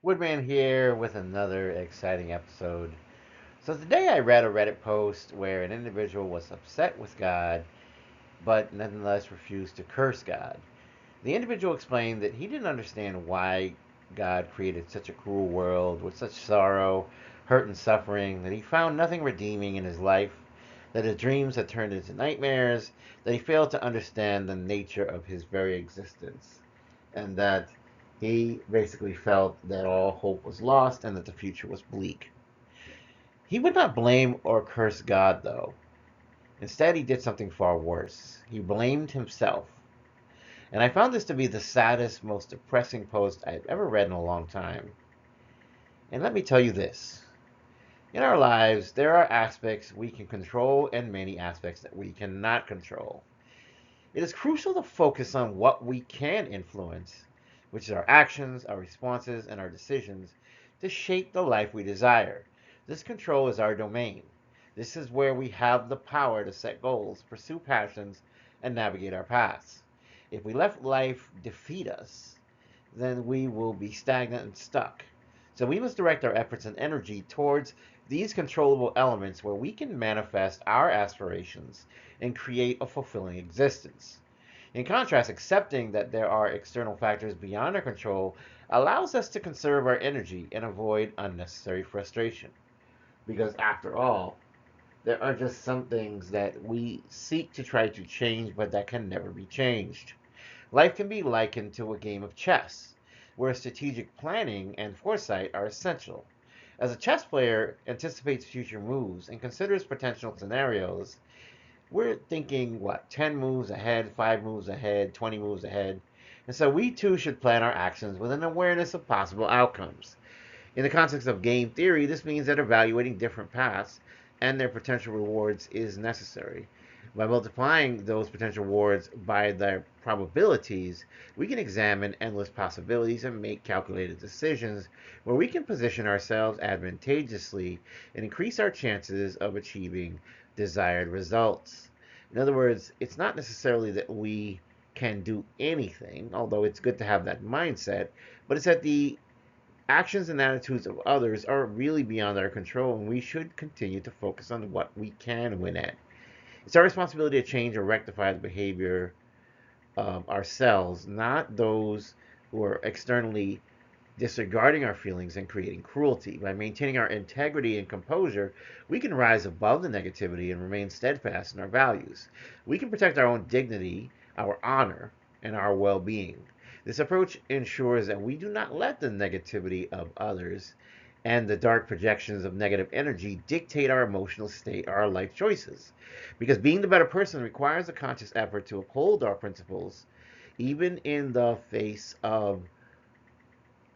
Woodman here with another exciting episode. So today I read a Reddit post where an individual was upset with God, but nonetheless refused to curse God. The individual explained that he didn't understand why God created such a cruel world with such sorrow, hurt, and suffering, that he found nothing redeeming in his life, that his dreams had turned into nightmares, that he failed to understand the nature of his very existence, and that he basically felt that all hope was lost and that the future was bleak. He would not blame or curse God, though. Instead, he did something far worse. He blamed himself. And I found this to be the saddest, most depressing post I've ever read in a long time. And let me tell you this. In our lives, there are aspects we can control and many aspects that we cannot control. It is crucial to focus on what we can influence, which is our actions, our responses, and our decisions, to shape the life we desire. This control is our domain. This is where we have the power to set goals, pursue passions, and navigate our paths. If we let life defeat us, then we will be stagnant and stuck. So we must direct our efforts and energy towards these controllable elements where we can manifest our aspirations and create a fulfilling existence. In contrast, accepting that there are external factors beyond our control allows us to conserve our energy and avoid unnecessary frustration. Because after all, there are just some things that we seek to try to change, but that can never be changed. Life can be likened to a game of chess, where strategic planning and foresight are essential. As a chess player anticipates future moves and considers potential scenarios, we're thinking, what, 10 moves ahead, 5 moves ahead, 20 moves ahead. And so we too should plan our actions with an awareness of possible outcomes. In the context of game theory, this means that evaluating different paths and their potential rewards is necessary. By multiplying those potential rewards by their probabilities, we can examine endless possibilities and make calculated decisions where we can position ourselves advantageously and increase our chances of achieving desired results. In other words, it's not necessarily that we can do anything, although it's good to have that mindset, but it's that the actions and attitudes of others are really beyond our control, and we should continue to focus on what we can win at. It's our responsibility to change or rectify the behavior of ourselves, not those who are externally disregarding our feelings and creating cruelty. By maintaining our integrity and composure, we can rise above the negativity and remain steadfast in our values. We can protect our own dignity, our honor, and our well being. This approach ensures that we do not let the negativity of others and the dark projections of negative energy dictate our emotional state or our life choices. Because being the better person requires a conscious effort to uphold our principles, even in the face of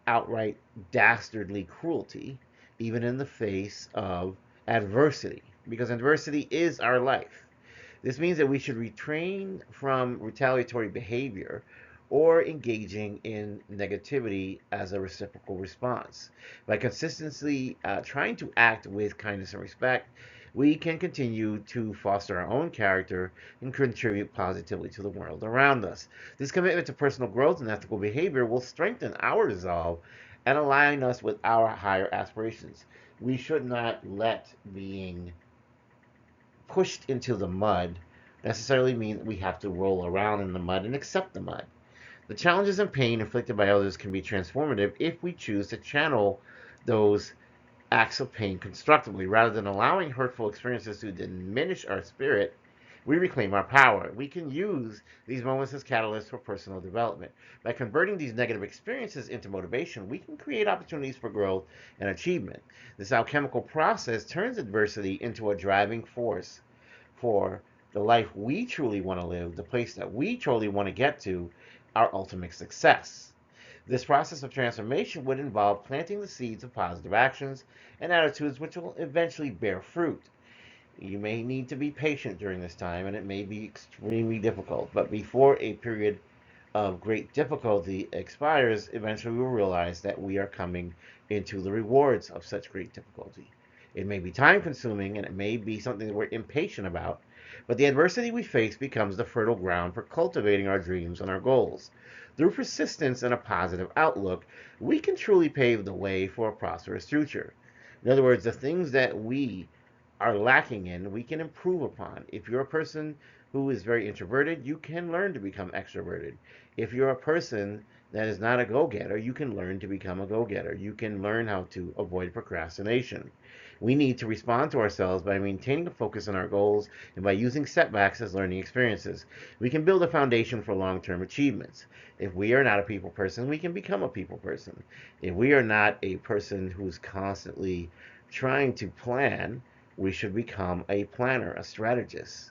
outright dastardly cruelty, even in the face of adversity, because adversity is our life. This means that we should refrain from retaliatory behavior or engaging in negativity as a reciprocal response. By consistently trying to act with kindness and respect, we can continue to foster our own character and contribute positively to the world around us. This commitment to personal growth and ethical behavior will strengthen our resolve and align us with our higher aspirations. We should not let being pushed into the mud necessarily mean that we have to roll around in the mud and accept the mud. The challenges and pain inflicted by others can be transformative if we choose to channel those acts of pain constructively. Rather than allowing hurtful experiences to diminish our spirit, we reclaim our power. We can use these moments as catalysts for personal development. By converting these negative experiences into motivation, we can create opportunities for growth and achievement. This alchemical process turns adversity into a driving force for the life we truly want to live, the place that we truly want to get to, our ultimate success. This process of transformation would involve planting the seeds of positive actions and attitudes which will eventually bear fruit. You may need to be patient during this time, and it may be extremely difficult, but before a period of great difficulty expires, eventually we will realize that we are coming into the rewards of such great difficulty. It may be time consuming and it may be something that we're impatient about, but the adversity we face becomes the fertile ground for cultivating our dreams and our goals. Through persistence and a positive outlook, we can truly pave the way for a prosperous future. In other words, the things that we are lacking in, we can improve upon. If you're a person who is very introverted, you can learn to become extroverted. If you're a person that is not a go getter, you can learn to become a go getter. You can learn how to avoid procrastination. We need to respond to ourselves by maintaining a focus on our goals and by using setbacks as learning experiences. We can build a foundation for long term achievements. If we are not a people person, we can become a people person. If we are not a person who's constantly trying to plan, we should become a planner, a strategist,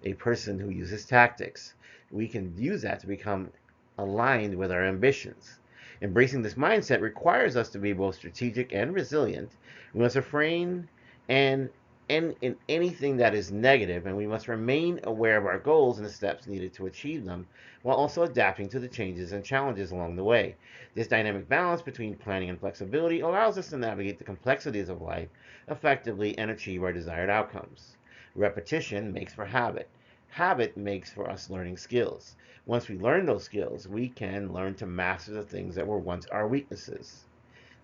a person who uses tactics. We can use that to become aligned with our ambitions. Embracing this mindset requires us to be both strategic and resilient. We must refrain and in anything that is negative, and we must remain aware of our goals and the steps needed to achieve them, while also adapting to the changes and challenges along the way. This dynamic balance between planning and flexibility allows us to navigate the complexities of life effectively and achieve our desired outcomes. Repetition makes for habit. Habit makes for us learning skills. Once we learn those skills, we can learn to master the things that were once our weaknesses.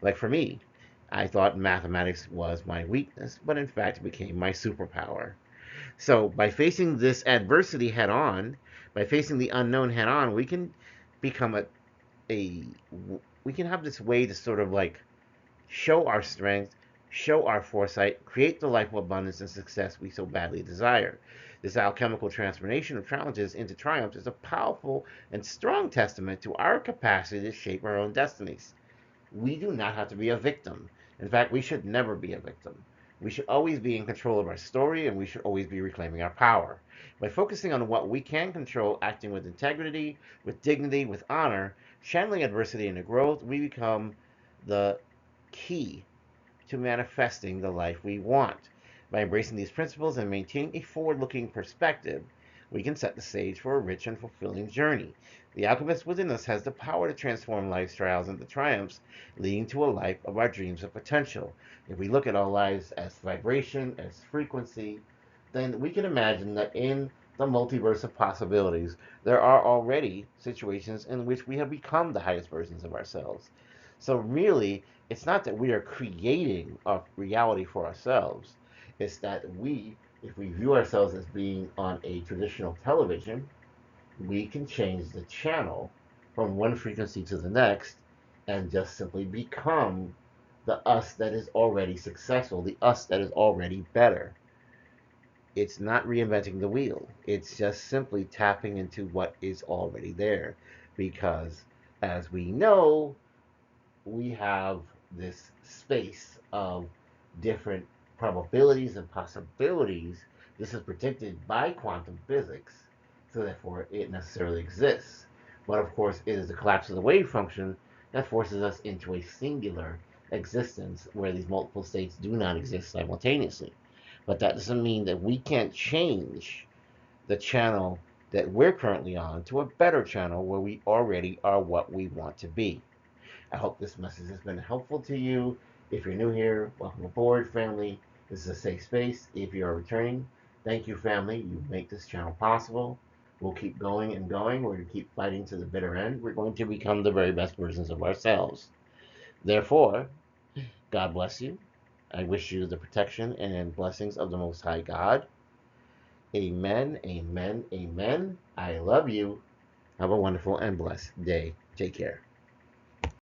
Like for me, I thought mathematics was my weakness, but in fact it became my superpower. So by facing this adversity head on, by facing the unknown head on, we can become a we can have this way to sort of like show our strength, show our foresight, create the life of abundance and success we so badly desire. This alchemical transformation of challenges into triumphs is a powerful and strong testament to our capacity to shape our own destinies. We do not have to be a victim. In fact, we should never be a victim. We should always be in control of our story and we should always be reclaiming our power. By focusing on what we can control, acting with integrity, with dignity, with honor, channeling adversity into growth, we become the key to manifesting the life we want. By embracing these principles and maintaining a forward looking perspective, we can set the stage for a rich and fulfilling journey. The alchemist within us has the power to transform life's trials into triumphs, leading to a life of our dreams and potential. If we look at our lives as vibration, as frequency, then we can imagine that in the multiverse of possibilities, there are already situations in which we have become the highest versions of ourselves. So, really, it's not that we are creating a reality for ourselves, it's that we, if we view ourselves as being on a traditional television, we can change the channel from one frequency to the next and just simply become the us that is already successful, the us that is already better. It's not reinventing the wheel. It's just simply tapping into what is already there. Because as we know, we have this space of different probabilities and possibilities. This is predicted by quantum physics, so therefore it necessarily exists. But of course, it is the collapse of the wave function that forces us into a singular existence where these multiple states do not exist simultaneously. But that doesn't mean that we can't change the channel that we're currently on to a better channel where we already are what we want to be. I hope this message has been helpful to you. If you're new here, welcome aboard, family. This is a safe space. If you're returning, thank you, family. You make this channel possible. We'll keep going and going. We're going to keep fighting to the bitter end. We're going to become the very best versions of ourselves. Therefore, God bless you. I wish you the protection and blessings of the Most High God. Amen, amen, amen. I love you. Have a wonderful and blessed day. Take care.